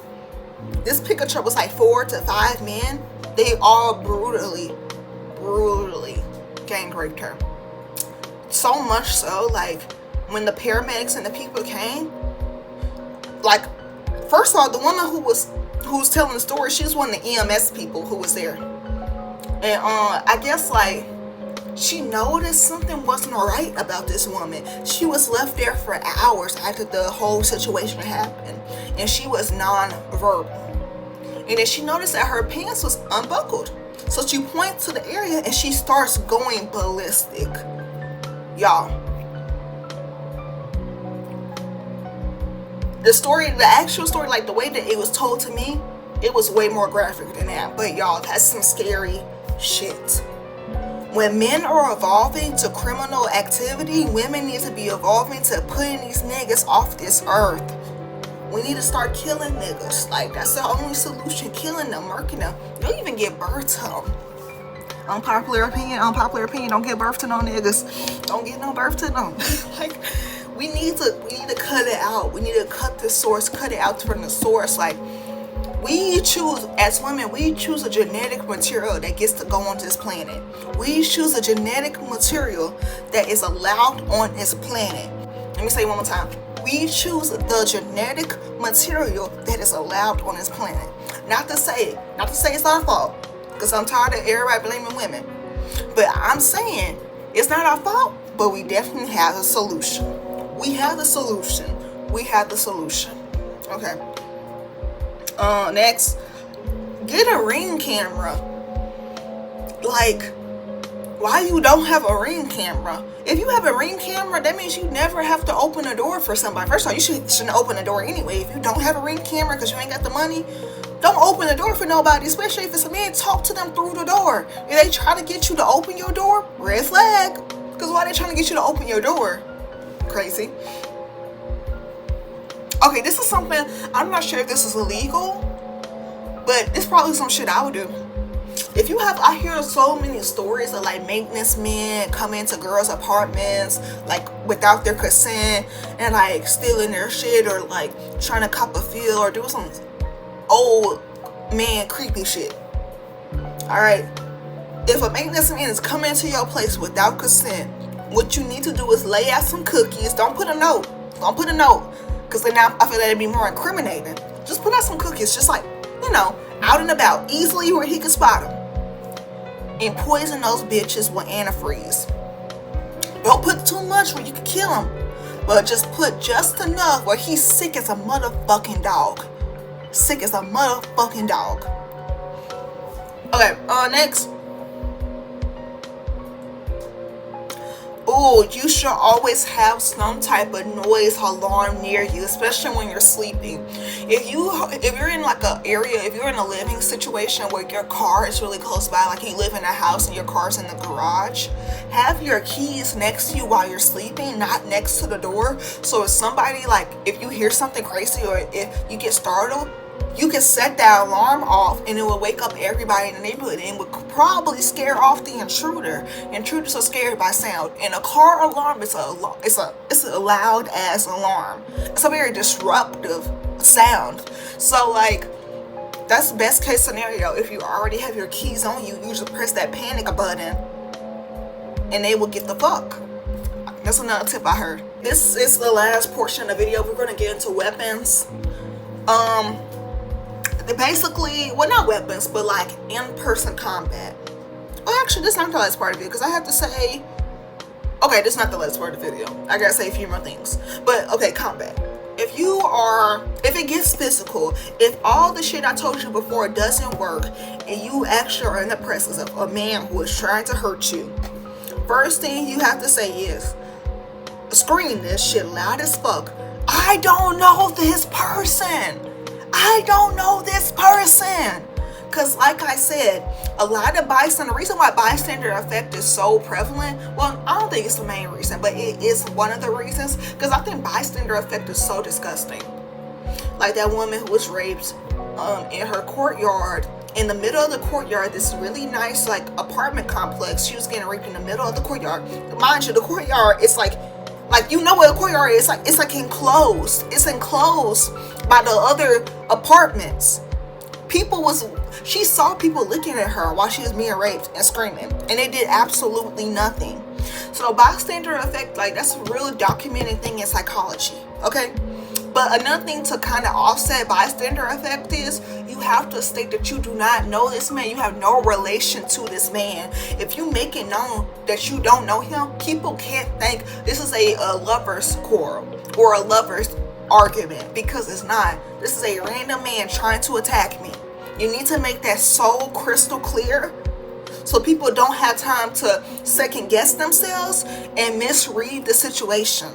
This pickup truck was 4 to 5 men. They all brutally gang raped her. So much so, when the paramedics and the people came, first of all, the woman who was telling the story, she was one of the EMS people who was there. And I guess she noticed something wasn't alright about this woman. She was left there for hours after the whole situation happened, and she was non-verbal. And then she noticed that her pants was unbuckled. So she points to the area and she starts going ballistic. Y'all. The actual story, the way that it was told to me, it was way more graphic than that. But y'all, that's some scary shit. When men are evolving to criminal activity, women need to be evolving to putting these niggas off this earth. We need to start killing niggas. That's the only solution. Killing them, murking them. Don't even give birth to them. Unpopular opinion, don't give birth to no niggas. Don't give no birth to them. we need to cut it out. We need to cut the source, cut it out from the source. We choose, as women, we choose a genetic material that gets to go on this planet. We choose a genetic material that is allowed on this planet. Let me say it one more time. We choose the genetic material that is allowed on this planet. Not to say it's our fault, because I'm tired of everybody blaming women. But I'm saying it's not our fault, but we definitely have a solution. We have the solution. Okay. Next, get a Ring camera. Why you don't have a Ring camera? If you have a Ring camera, that means you never have to open a door for somebody. First of all, you shouldn't open the door anyway. If you don't have a Ring camera because you ain't got the money, don't open the door for nobody, especially if it's a man. Talk to them through the door. If they try to get you to open your door, red flag. Because why they trying to get you to open your door? Crazy. Okay, this is something, I'm not sure if this is illegal, but it's probably some shit I would do. I hear so many stories of maintenance men come into girls' apartments without their consent and stealing their shit or trying to cop a feel or do some old man creepy shit. Alright, if a maintenance man is coming to your place without consent, what you need to do is lay out some cookies. Don't put a note, because then I feel that'd be more incriminating. Just put out some cookies, just out and about, easily where he can spot them. And poison those bitches with antifreeze. Don't put too much where you can kill him, but just put just enough where he's sick as a motherfucking dog. Okay, next. Oh, you should always have some type of noise alarm near you, especially when you're sleeping. If you're in if you're in a living situation where your car is really close by, you live in a house and your car's in the garage, have your keys next to you while you're sleeping, not next to the door. So if somebody, if you hear something crazy or if you get startled, you can set that alarm off and it will wake up everybody in the neighborhood and would probably scare off the intruder. Intruders are scared by sound, and a car alarm is a loud ass alarm. It's a very disruptive sound. So that's the best case scenario. If you already have your keys on you, you just press that panic button and they will get the fuck. That's another tip I heard. This is the last portion of the video. We're going to get into weapons. Basically, well, not weapons, but in-person combat. Oh, actually, this is not the last part of it, because I have to say, okay, this is not the last part of the video. I gotta say a few more things. But, okay, combat. If it gets physical, if all the shit I told you before doesn't work, and you actually are in the presence of a man who is trying to hurt you, first thing you have to say is, scream this shit loud as fuck. I don't know this person. I don't know this person. Because like I said, a lot of bystander, the reason why bystander effect is so prevalent, well, I don't think it's the main reason, but it is one of the reasons, because I think bystander effect is so disgusting. Like that woman who was raped in her courtyard, in the middle of the courtyard, this really nice like apartment complex. She was getting raped in the middle of the courtyard. Mind you, the courtyard is like you know what a courtyard is, like it's like enclosed. It's enclosed by the other apartments. She saw people looking at her while she was being raped and screaming, and they did absolutely nothing. So bystander effect, like that's a real documented thing in psychology, okay? But another thing to kind of offset bystander effect is you have to state that you do not know this man. You have no relation to this man. If you make it known that you don't know him, people can't think this is a lover's quarrel or a lover's argument, because it's not. This is a random man trying to attack me. You need to make that so crystal clear so people don't have time to second guess themselves and misread the situation.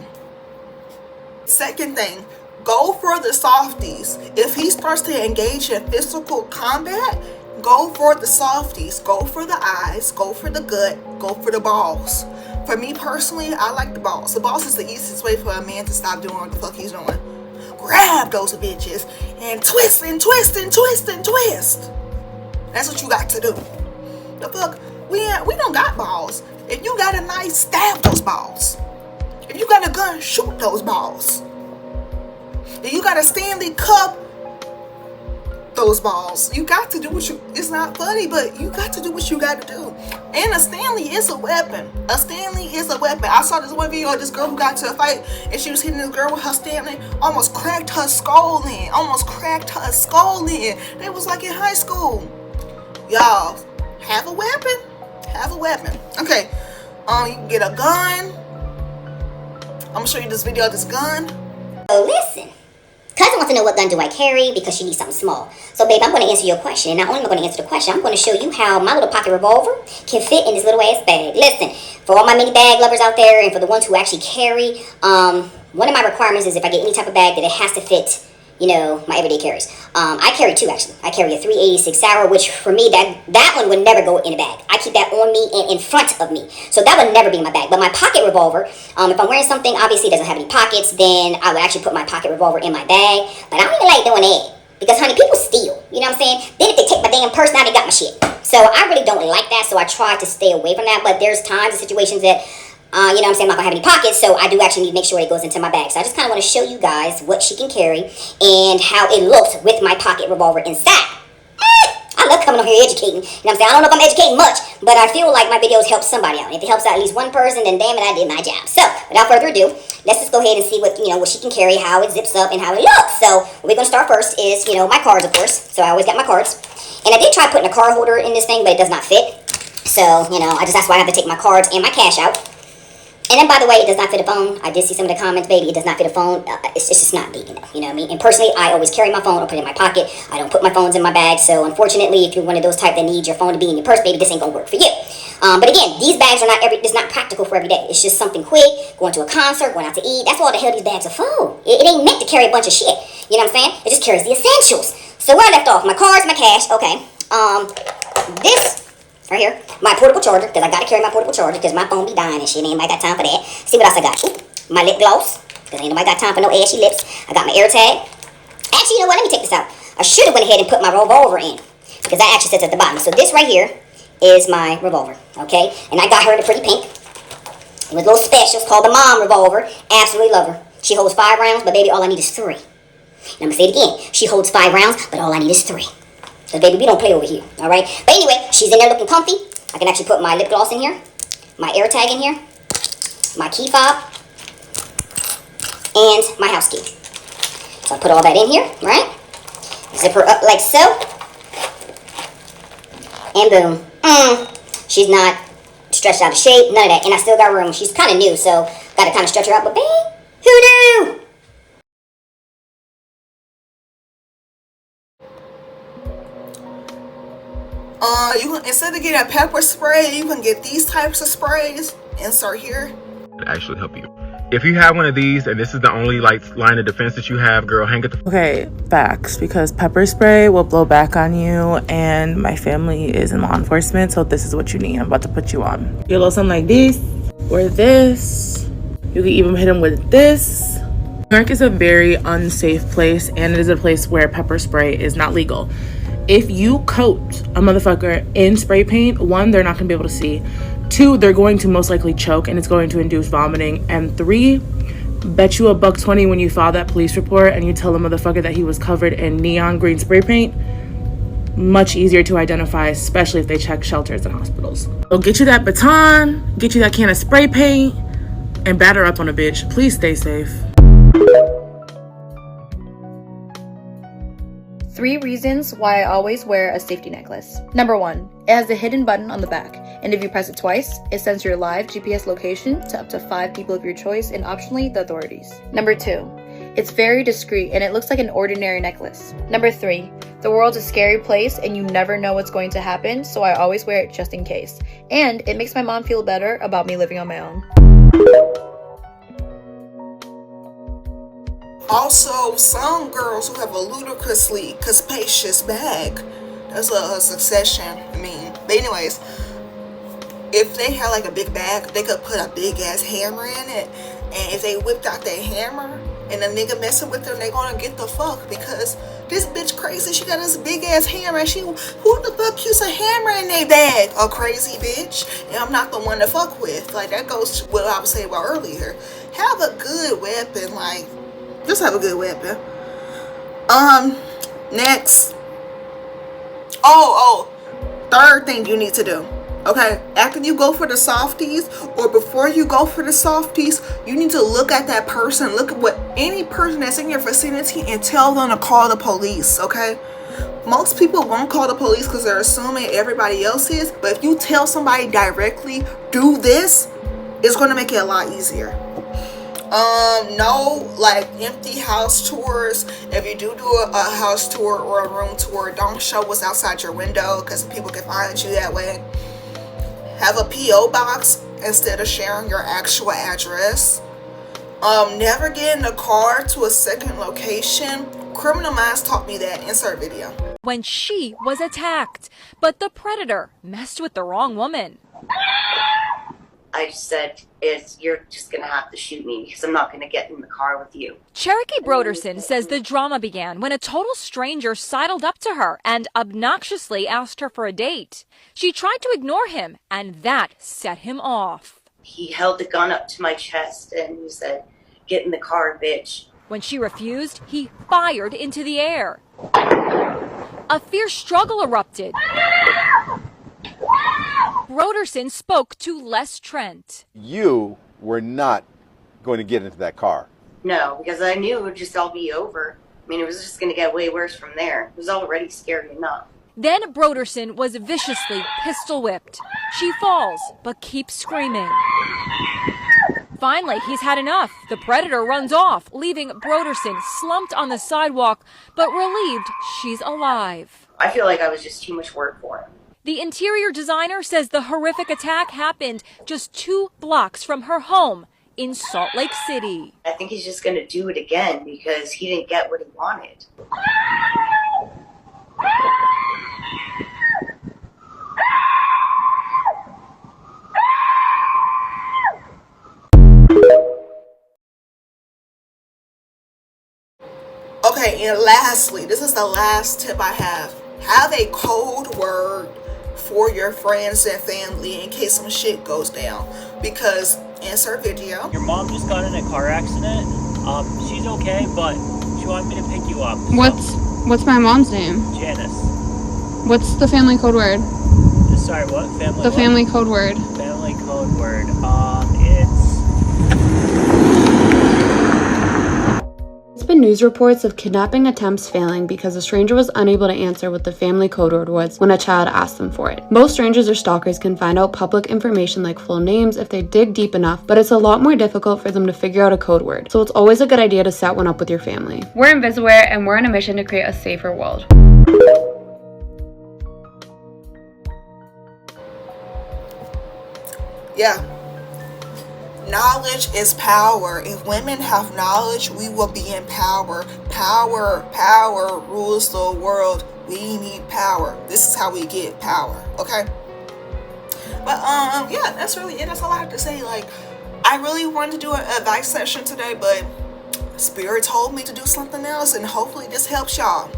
Second thing, go for the softies. If he starts to engage in physical combat, go for the softies. Go for the eyes, go for the gut, go for the balls. For me personally, I like the balls. The balls is the easiest way for a man to stop doing what the fuck he's doing. Grab those bitches and twist and twist and twist and twist. That's what you got to do. The fuck? We don't got balls. If you got a knife, stab those balls. If you got a gun, shoot those balls. If you got a Stanley Cup, those balls. You got to do what you, it's not funny, but you got to do what you got to do. And a Stanley is a weapon. A Stanley is a weapon. I saw this one video of this girl who got to a fight and she was hitting this girl with her Stanley, almost cracked her skull in. They was like in high school. Y'all, have a weapon. Have a weapon. Okay, you can get a gun. I'm gonna show you this video of this gun. So listen. Cousin wants to know what gun do I carry because she needs something small. So babe, I'm going to answer your question. And not only am I going to answer the question, I'm going to show you how my little pocket revolver can fit in this little ass bag. Listen, for all my mini bag lovers out there and for the ones who actually carry, one of my requirements is if I get any type of bag that it has to fit, you know, my everyday carries. I carry two actually. I carry a 386 Sour, which for me, that one would never go in a bag. I keep that on me and in front of me. So that would never be in my bag. But my pocket revolver, if I'm wearing something, obviously doesn't have any pockets, then I would actually put my pocket revolver in my bag. But I don't even like doing that. Because honey, people steal. You know what I'm saying? Then if they take my damn purse, now they got my shit. So I really don't like that. So I try to stay away from that. But there's times and situations that you know what I'm saying, I'm not gonna have any pockets, so I do actually need to make sure it goes into my bag. So I just kind of want to show you guys what she can carry and how it looks with my pocket revolver inside. I love coming on here educating. You know what I'm saying? I don't know if I'm educating much, but I feel like my videos help somebody out. If it helps out at least one person, then damn it, I did my job. So without further ado, let's just go ahead and see what, you know, what she can carry, how it zips up, and how it looks. So what we're gonna start first is, you know, my cards, of course. So I always got my cards, and I did try putting a card holder in this thing, but it does not fit. So you know, that's why I have to take my cards and my cash out. And then, by the way, it does not fit a phone. I did see some of the comments, baby, it does not fit a phone. It's just not big enough, you know what I mean? And personally, I always carry my phone or put it in my pocket. I don't put my phones in my bag. So, unfortunately, if you're one of those type that needs your phone to be in your purse, baby, this ain't gonna work for you. But again, these bags are it's not practical for every day. It's just something quick, going to a concert, going out to eat. That's all the hell these bags are for. It ain't meant to carry a bunch of shit. You know what I'm saying? It just carries the essentials. So, where I left off, my cards, my cash, okay. This right here, my portable charger, because I got to carry my portable charger because my phone be dying and shit. Ain't nobody got time for that. See what else I got? Ooh, my lip gloss, because ain't nobody got time for no ashy lips. I got my air tag. Actually, you know what? Let me take this out. I should have went ahead and put my revolver in because that actually sits at the bottom. So this right here is my revolver, okay? And I got her in a pretty pink. It was a little special. It's called the Mom revolver. Absolutely love her. She holds 5 rounds, but baby, all I need is 3. And I'm going to say it again. She holds 5 rounds, but all I need is 3. So baby, we don't play over here, all right? But anyway, she's in there looking comfy. I can actually put my lip gloss in here, my air tag in here, my key fob, and my house key. So I put all that in here, right? Zip her up like so. And boom. She's not stretched out of shape, none of that. And I still got room. She's kind of new, so got to kind of stretch her out. But babe, who knew? You can, instead of getting a pepper spray, you can get these types of sprays. Insert here. It actually help you. If you have one of these and this is the only like line of defense that you have, girl, hang it the Okay, facts, because pepper spray will blow back on you, and my family is in law enforcement, so this is what you need. I'm about to put you on. Get a little something like this or this. You can even hit them with this. New York is a very unsafe place, and it is a place where pepper spray is not legal. If you coat a motherfucker in spray paint, 1, they're not gonna be able to see. 2, they're going to most likely choke and it's going to induce vomiting. And 3, bet you $120 when you file that police report and you tell the motherfucker that he was covered in neon green spray paint. Much easier to identify, especially if they check shelters and hospitals. So get you that baton, get you that can of spray paint, and batter up on a bitch. Please stay safe. 3 reasons why I always wear a safety necklace. Number 1, it has a hidden button on the back, and if you press it twice, it sends your live GPS location to up to 5 people of your choice and optionally the authorities. Number 2, it's very discreet and it looks like an ordinary necklace. Number 3, the world's a scary place and you never know what's going to happen, so I always wear it just in case. And it makes my mom feel better about me living on my own. Also, some girls who have a ludicrously capacious bag. That's a succession. But anyways, if they had like a big bag, they could put a big ass hammer in it. And if they whipped out their hammer and a nigga messing with them, they gonna get the fuck, because this bitch crazy. She got this big ass hammer. And who the fuck keeps a hammer in their bag? A crazy bitch. And I'm not the one to fuck with. Like, that goes to what I was saying about earlier. Have a good weapon. Like, just have a good weapon. Next. Third thing you need to do. Okay, after you go for the softies, or before you go for the softies, you need to look at that person. Look at what any person that's in your vicinity and tell them to call the police. Okay, most people won't call the police because they're assuming everybody else is. But if you tell somebody directly, do this, it's going to make it a lot easier. No, like, empty house tours. If you do a house tour or a room tour, don't show what's outside your window, because people can find you that way. Have a P.O. box instead of sharing your actual address. Never get in a car to a second location. Criminal Minds taught me that. Insert video. When she was attacked, but the predator messed with the wrong woman. I just said, you're just gonna have to shoot me because I'm not gonna get in the car with you. Cherokee Broderson says the drama began when a total stranger sidled up to her and obnoxiously asked her for a date. She tried to ignore him, and that set him off. He held the gun up to my chest and he said, "Get in the car, bitch." When she refused, he fired into the air. A fierce struggle erupted. Broderson spoke to Les Trent. You were not going to get into that car. No, because I knew it would just all be over. I mean, it was just going to get way worse from there. It was already scary enough. Then Broderson was viciously pistol whipped. She falls, but keeps screaming. Finally, he's had enough. The predator runs off, leaving Broderson slumped on the sidewalk, but relieved she's alive. I feel like I was just too much work for him. The interior designer says the horrific attack happened just 2 blocks from her home in Salt Lake City. I think he's just going to do it again because he didn't get what he wanted. Okay, and lastly, this is the last tip I have. Have a code word for your friends and family in case some shit goes down. Because, insert video. Your mom just got in a car accident. She's okay, but she wanted me to pick you up. So. What's my mom's name? Janice. What's the family code word? Sorry, what? Family code word. Family code word. It's been news reports of kidnapping attempts failing because a stranger was unable to answer what the family code word was when a child asked them for it. Most strangers or stalkers can find out public information like full names if they dig deep enough, but it's a lot more difficult for them to figure out a code word, so it's always a good idea to set one up with your family. We're Invisaware, and we're on a mission to create a safer world. Yeah. Knowledge is power. If women have knowledge, we will be in power. Power rules the world. We need power. This is how we get power, okay? But yeah, that's really it. That's all I have to say. Like, I really wanted to do an advice session today, but Spirit told me to do something else, and hopefully this helps y'all.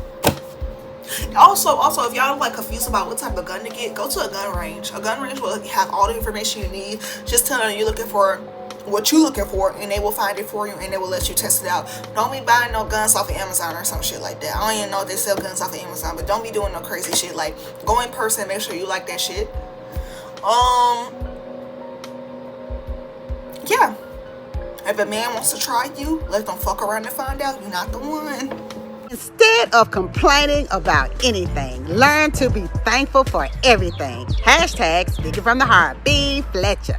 Also, if y'all like confused about what type of gun to get, go to a gun range. A gun range will have all the information you need. Just tell them you're looking for what you're looking for, and they will find it for you, and they will let you test it out. Don't be buying no guns off of Amazon or some shit like that. I don't even know if they sell guns off of Amazon, but don't be doing no crazy shit. Like, go in person, make sure you like that shit. Yeah. If a man wants to try you, let them fuck around and find out you're not the one. Instead of complaining about anything, learn to be thankful for everything. Hashtag speaking from the heart. B. Fletcher.